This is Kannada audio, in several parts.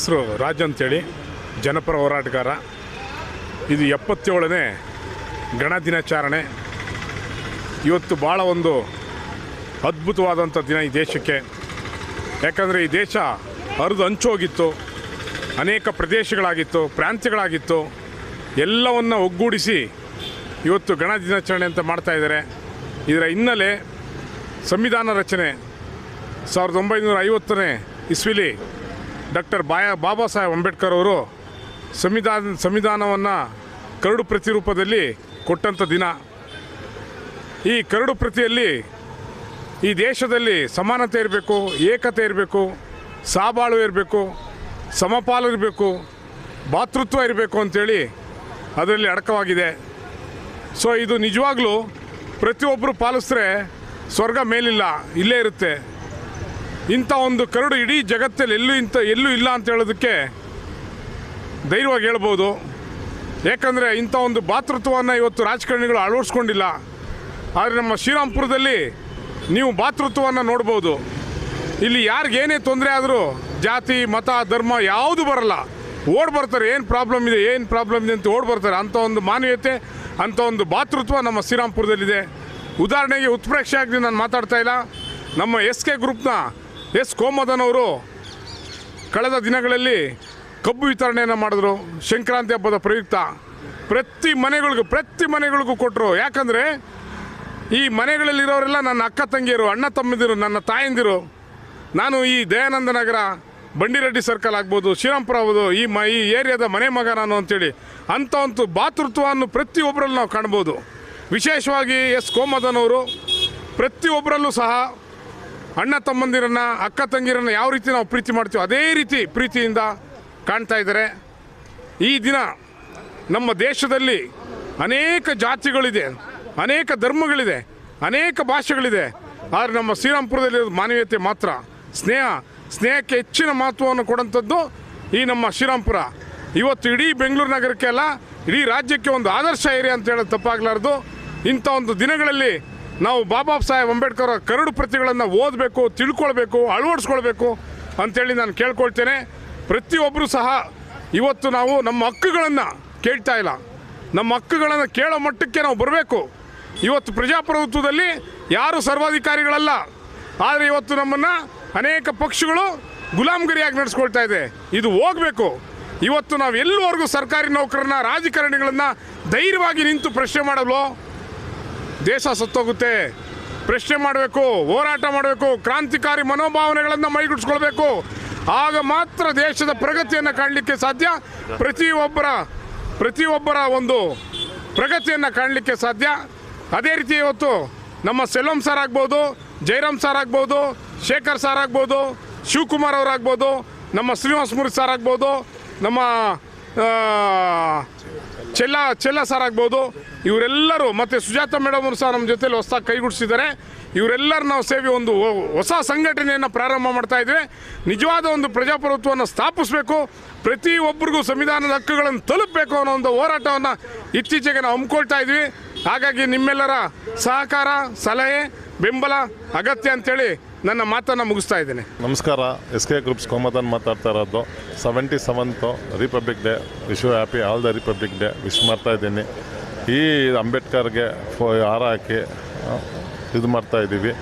ಹೆಸರು ರಾಜ್ ಅಂತೇಳಿ ಜನಪರ ಹೋರಾಟಗಾರ. ಇದು 77ನೇ ಗಣ ದಿನಾಚರಣೆ. ಇವತ್ತು ಭಾಳ ಒಂದು ಅದ್ಭುತವಾದಂಥ ದಿನ ಈ ದೇಶಕ್ಕೆ. ಯಾಕಂದರೆ ಈ ದೇಶ ಹರಿದು ಹಂಚೋಗಿತ್ತು, ಅನೇಕ ಪ್ರದೇಶಗಳಾಗಿತ್ತು, ಪ್ರಾಂತ್ಯಗಳಾಗಿತ್ತು. ಎಲ್ಲವನ್ನು ಒಗ್ಗೂಡಿಸಿ ಇವತ್ತು ಗಣ ದಿನಾಚರಣೆ ಅಂತ ಮಾಡ್ತಾಯಿದ್ದಾರೆ. ಇದರ ಹಿನ್ನೆಲೆ ಸಂವಿಧಾನ ರಚನೆ 1950ನೇ ಇಸ್ವಿಲಿ ಡಾಕ್ಟರ್ ಬಾಬಾ ಸಾಹೇಬ್ ಅಂಬೇಡ್ಕರ್ ಅವರು ಸಂವಿಧಾನವನ್ನು ಕರಡು ಪ್ರತಿರೂಪದಲ್ಲಿ ಕೊಟ್ಟಂಥ ದಿನ. ಈ ಕರಡು ಪ್ರತಿಯಲ್ಲಿ ಈ ದೇಶದಲ್ಲಿ ಸಮಾನತೆ ಇರಬೇಕು, ಏಕತೆ ಇರಬೇಕು, ಸಹಬಾಳು ಇರಬೇಕು, ಸಮಪಾಲು ಇರಬೇಕು, ಭಾತೃತ್ವ ಇರಬೇಕು ಅಂಥೇಳಿ ಅದರಲ್ಲಿ ಅಡಕವಾಗಿದೆ. ಸೊ ಇದು ನಿಜವಾಗ್ಲೂ ಪ್ರತಿಯೊಬ್ಬರು ಪಾಲಿಸಿದ್ರೆ ಸ್ವರ್ಗ ಮೇಲಿಲ್ಲ, ಇಲ್ಲೇ ಇರುತ್ತೆ. ಇಂಥ ಒಂದು ಕರಡು ಇಡೀ ಜಗತ್ತಲ್ಲಿ ಎಲ್ಲೂ ಇಲ್ಲ ಅಂತ ಹೇಳೋದಕ್ಕೆ ಧೈರ್ಯವಾಗಿ ಹೇಳ್ಬೋದು. ಏಕೆಂದರೆ ಇಂಥ ಒಂದು ಭಾತೃತ್ವವನ್ನು ಇವತ್ತು ರಾಜಕಾರಣಿಗಳು ಅಳವಡಿಸ್ಕೊಂಡಿಲ್ಲ. ಆದರೆ ನಮ್ಮ ಶ್ರೀರಾಮ್ಪುರದಲ್ಲಿ ನೀವು ಭಾತೃತ್ವವನ್ನು ನೋಡ್ಬೋದು. ಇಲ್ಲಿ ಯಾರಿಗೇನೇ ತೊಂದರೆ ಆದರೂ ಜಾತಿ, ಮತ, ಧರ್ಮ ಯಾವುದು ಬರಲ್ಲ, ಓಡ್ ಬರ್ತಾರೆ. ಏನು ಪ್ರಾಬ್ಲಮ್ ಇದೆ ಅಂತ ಓಡ್ ಬರ್ತಾರೆ. ಅಂಥ ಒಂದು ಮಾನವೀಯತೆ, ಅಂಥ ಒಂದು ಭಾತೃತ್ವ ನಮ್ಮ ಶ್ರೀರಾಮ್ಪುರದಲ್ಲಿದೆ. ಉದಾಹರಣೆಗೆ ಉತ್ಪ್ರೇಕ್ಷೆಯಾಗಿ ನಾನು ಮಾತಾಡ್ತಾ ಇಲ್ಲ. ನಮ್ಮ SK ಗ್ರೂಪ್ನ ಕೋಮದನ್ ಅವರು ಕಳೆದ ದಿನಗಳಲ್ಲಿ ಕಬ್ಬು ವಿತರಣೆಯನ್ನು ಮಾಡಿದ್ರು. ಸಂಕ್ರಾಂತಿ ಹಬ್ಬದ ಪ್ರಯುಕ್ತ ಪ್ರತಿ ಮನೆಗಳಿಗೂ ಕೊಟ್ಟರು. ಯಾಕಂದರೆ ಈ ಮನೆಗಳಲ್ಲಿರೋರೆಲ್ಲ ನನ್ನ ಅಕ್ಕ ತಂಗಿಯರು, ಅಣ್ಣ ತಮ್ಮಂದಿರು, ನನ್ನ ತಾಯಂದಿರು. ನಾನು ಈ ದಯಾನಂದ ನಗರ, ಬಂಡಿರೆಡ್ಡಿ ಸರ್ಕಲ್ ಆಗ್ಬೋದು, ಶ್ರೀರಾಮ್ಪುರ ಆಗ್ಬೋದು, ಈ ಏರಿಯಾದ ಮನೆ ಮಗ ನಾನು ಅಂತೇಳಿ ಅಂಥ ಒಂದು ಭಾತೃತ್ವವನ್ನು ಪ್ರತಿಯೊಬ್ಬರಲ್ಲಿ ನಾವು ಕಾಣ್ಬೋದು. ವಿಶೇಷವಾಗಿ ಕೋಮದನ್ ಅವರು ಪ್ರತಿಯೊಬ್ಬರಲ್ಲೂ ಸಹ ಅಣ್ಣ ತಮ್ಮಂದಿರನ್ನು, ಅಕ್ಕ ತಂಗಿರನ್ನು ಯಾವ ರೀತಿ ನಾವು ಪ್ರೀತಿ ಮಾಡ್ತೀವೋ ಅದೇ ರೀತಿ ಪ್ರೀತಿಯಿಂದ ಕಾಣ್ತಾ ಇದ್ದಾರೆ. ಈ ದಿನ ನಮ್ಮ ದೇಶದಲ್ಲಿ ಅನೇಕ ಜಾತಿಗಳಿದೆ, ಅನೇಕ ಧರ್ಮಗಳಿದೆ, ಅನೇಕ ಭಾಷೆಗಳಿದೆ. ಆದರೆ ನಮ್ಮ ಶ್ರೀರಾಮ್ಪುರದಲ್ಲಿ ಮಾನವೀಯತೆ ಮಾತ್ರ, ಸ್ನೇಹಕ್ಕೆ ಹೆಚ್ಚಿನ ಮಹತ್ವವನ್ನು ಕೊಡೋಂಥದ್ದು ಈ ನಮ್ಮ ಶ್ರೀರಾಮ್ಪುರ. ಇವತ್ತು ಇಡೀ ಬೆಂಗಳೂರು ನಗರಕ್ಕೆ ಅಲ್ಲ, ಇಡೀ ರಾಜ್ಯಕ್ಕೆ ಒಂದು ಆದರ್ಶ ಏರಿಯಾ ಅಂತ ಹೇಳೋದು ತಪ್ಪಾಗಲಾರ್ದು. ಇಂಥ ಒಂದು ದಿನಗಳಲ್ಲಿ ನಾವು ಬಾಬಾ ಸಾಹೇಬ್ ಅಂಬೇಡ್ಕರ್ ಕರಡು ಪ್ರತಿಗಳನ್ನು ಓದಬೇಕು, ತಿಳ್ಕೊಳ್ಬೇಕು, ಅಳವಡಿಸ್ಕೊಳ್ಬೇಕು ಅಂಥೇಳಿ ನಾನು ಕೇಳ್ಕೊಳ್ತೇನೆ. ಪ್ರತಿಯೊಬ್ಬರು ಸಹ ಇವತ್ತು ನಾವು ನಮ್ಮ ಹಕ್ಕುಗಳನ್ನು ಕೇಳ್ತಾ ಇಲ್ಲ. ನಮ್ಮ ಹಕ್ಕುಗಳನ್ನು ಕೇಳೋ ಮಟ್ಟಕ್ಕೆ ನಾವು ಬರಬೇಕು. ಇವತ್ತು ಪ್ರಜಾಪ್ರಭುತ್ವದಲ್ಲಿ ಯಾರು ಸರ್ವಾಧಿಕಾರಿಗಳಲ್ಲ. ಆದರೆ ಇವತ್ತು ನಮ್ಮನ್ನು ಅನೇಕ ಪಕ್ಷಗಳು ಗುಲಾಮಗಿರಿಯಾಗಿ ನಡೆಸ್ಕೊಳ್ತಾ ಇದೆ. ಇದು ಹೋಗಬೇಕು. ಇವತ್ತು ನಾವು ಎಲ್ಲವರೆಗೂ ಸರ್ಕಾರಿ ನೌಕರನ್ನ, ರಾಜಕಾರಣಿಗಳನ್ನು ಧೈರ್ಯವಾಗಿ ನಿಂತು ಪ್ರಶ್ನೆ ಮಾಡಲು ದೇಶ ಸತ್ತೋಗುತ್ತೆ. ಪ್ರಶ್ನೆ ಮಾಡಬೇಕು, ಹೋರಾಟ ಮಾಡಬೇಕು, ಕ್ರಾಂತಿಕಾರಿ ಮನೋಭಾವನೆಗಳನ್ನು ಮೈಗೂಡಿಸ್ಕೊಳ್ಬೇಕು. ಆಗ ಮಾತ್ರ ದೇಶದ ಪ್ರಗತಿಯನ್ನು ಕಾಣಲಿಕ್ಕೆ ಸಾಧ್ಯ. ಪ್ರತಿಯೊಬ್ಬರ ಒಂದು ಪ್ರಗತಿಯನ್ನು ಕಾಣಲಿಕ್ಕೆ ಸಾಧ್ಯ. ಅದೇ ರೀತಿ ಇವತ್ತು ನಮ್ಮ ಸೆಲ್ವಂ ಸರ್ ಆಗ್ಬೋದು, ಜಯರಾಮ್ ಸರ್ ಆಗ್ಬೋದು, ಶೇಖರ್ ಸರ್ ಆಗ್ಬೋದು, ಶಿವಕುಮಾರ್ ಅವರಾಗ್ಬೋದು, ನಮ್ಮ ಶ್ರೀನಿವಾಸ ಮೂರ್ತಿ ಸರ್ ಆಗ್ಬೋದು, ನಮ್ಮ ಚೆಲ್ಲ ಸರ್ ಆಗ್ಬೋದು, ಇವರೆಲ್ಲರೂ ಮತ್ತು ಸುಜಾತ ಮೇಡಮ್ ಅವರು ಸಹ ನಮ್ಮ ಜೊತೆಲಿ ಹೊಸದಾಗಿ ಕೈಗೂಡಿಸಿದ್ದಾರೆ. ಇವರೆಲ್ಲರೂ ನಾವು ಸೇರಿ ಒಂದು ಹೊಸ ಸಂಘಟನೆಯನ್ನು ಪ್ರಾರಂಭ ಮಾಡ್ತಾ ಇದ್ವಿ. ನಿಜವಾದ ಒಂದು ಪ್ರಜಾಪ್ರಭುತ್ವವನ್ನು ಸ್ಥಾಪಿಸಬೇಕು, ಪ್ರತಿಯೊಬ್ಬರಿಗೂ ಸಂವಿಧಾನದ ಹಕ್ಕುಗಳನ್ನು ತಲುಪಬೇಕು ಅನ್ನೋ ಒಂದು ಹೋರಾಟವನ್ನು ಇತ್ತೀಚೆಗೆ ನಾವು ಹಮ್ಮಿಕೊಳ್ತಾ ಇದ್ವಿ. ಹಾಗಾಗಿ ನಿಮ್ಮೆಲ್ಲರ ಸಹಕಾರ, ಸಲಹೆ, ಬೆಂಬಲ ಅಗತ್ಯ ಅಂತೇಳಿ ನನ್ನ ಮಾತನ್ನು ಮುಗಿಸ್ತಾ ಇದ್ದೇನೆ. ನಮಸ್ಕಾರ. SK ಗ್ರೂಪ್ಸ್ ಕೋಮದನ್ ಮಾತಾಡ್ತಾ ಇರೋದು. 77th republic day. Wish you happy all the republic day wish ಮಾಡ್ತಾ ಇದ್ದೀನಿ. ಈ ಅಂಬೇಡ್ಕರ್ಗೆ ಹಾರ ಹಾಕಿ ಇದು ಮಾಡ್ತಾಯಿದ್ದೀವಿ.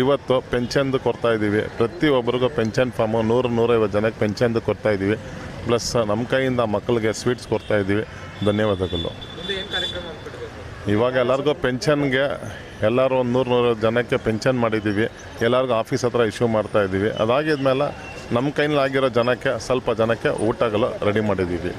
ಇವತ್ತು ಪೆನ್ಷನ್ದು ಕೊಡ್ತಾಯಿದ್ದೀವಿ. ಪ್ರತಿಯೊಬ್ಬರಿಗೂ ಪೆನ್ಷನ್ ಫಾರ್ಮು 100-150 ಜನಕ್ಕೆ ಪೆನ್ಷನ್ದು ಕೊಡ್ತಾಯಿದ್ದೀವಿ. ಪ್ಲಸ್ ನಮ್ಮ ಕೈಯಿಂದ ಮಕ್ಕಳಿಗೆ ಸ್ವೀಟ್ಸ್ ಕೊಡ್ತಾಯಿದ್ದೀವಿ. ಧನ್ಯವಾದಗಳು. ಇವಾಗ ಎಲ್ಲರಿಗೂ ಪೆನ್ಷನ್ಗೆ ಎಲ್ಲರೂ ಒಂದು 100-150 ಜನಕ್ಕೆ ಪೆನ್ಷನ್ ಮಾಡಿದ್ದೀವಿ. ಎಲ್ಲರಿಗೂ ಆಫೀಸ್ ಹತ್ರ ಇಶ್ಯೂ ಮಾಡ್ತಾಯಿದ್ದೀವಿ. ಅದಾಗಿದ್ಮೇಲೆ ನಮ್ಮ ಕೈಯಲ್ಲಿ ಆಗಿರೋ ಜನಕ್ಕೆ ಸ್ವಲ್ಪ ಜನಕ್ಕೆ ಊಟಗಳು ರೆಡಿ ಮಾಡಿದ್ದೀವಿ.